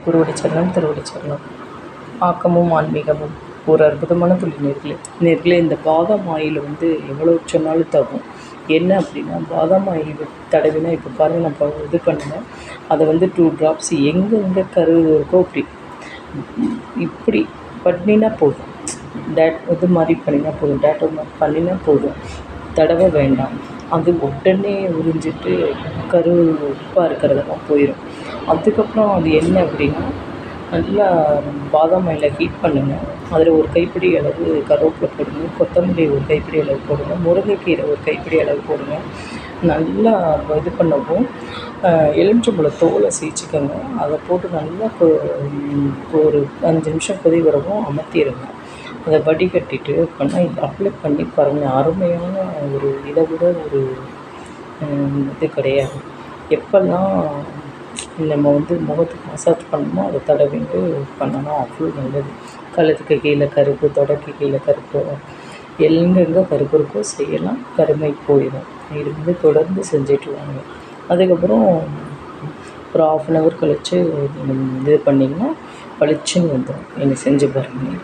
குருவடி சரணம் திருவடி சரணம். ஆக்கமும் ஆன்மீகமும் ஒரு அற்புதமான துளி நேர்களே இந்த பாதாம் ஆயில் எவ்வளோ சொன்னாலும் தகும். என்ன அப்படின்னா, பாதாம் ஆயில் தடவினா இப்போ பாருங்கள், நான் இது பண்ணுவேன். அதை 2 ட்ராப்ஸ் எங்கெங்கே கரு இருக்கோ இப்படி பண்ணினா போதும். இது மாதிரி பண்ணினா போதும், டேட்டோ மாதிரி பண்ணினா போதும், தடவை வேண்டாம். அது உடனே உறிஞ்சிட்டு கரு உப்பாக இருக்கிறதெல்லாம் போயிடும். அதுக்கப்புறம் அது என்ன அப்படின்னா, நல்லா பாதாம் ஆயிலை ஹீட் பண்ணுங்கள். அதில் ஒரு கைப்பிடி அளவு கருவேப்பிலை போடுங்க, கொத்தமல்லி ஒரு கைப்பிடி அளவு போடுங்க, முருங்கைக்கீரை ஒரு கைப்பிடி அளவு போடுங்க. நல்லா இது பண்ணவும் எலுமிச்சம்பழம் தோலை சீச்சிக்கோங்க. அதை போட்டு நல்லா ஒரு 5 நிமிஷம் கொதி வரவும் அமர்த்திடுங்க. அதை வடிகட்டிட்டு பண்ணால் அப்ளை பண்ணி பாருங்கள். அருமையான ஒரு இதை விட ஒரு இது கிடையாது. எப்போல்லாம் நம்ம முகத்துக்கு மசாஜ் பண்ணணுமோ அதை தடவிட்டு பண்ணணும், அவ்வளோ நல்லது. கழுத்துக்கு கீழே கருப்பு, தொடைக்கு கீழே கருப்பு, எங்கெங்கே கருப்பு இருக்கோ செய்யலாம், கருமை போயிடும். இது தொடர்ந்து செஞ்சுட்டு வாங்க. அதுக்கப்புறம் ஒரு 1/2 hour கழித்து இது பண்ணிங்கன்னா பளிச்சுன்னு வந்துடும். நீங்கள் செஞ்சு பாருங்கள்.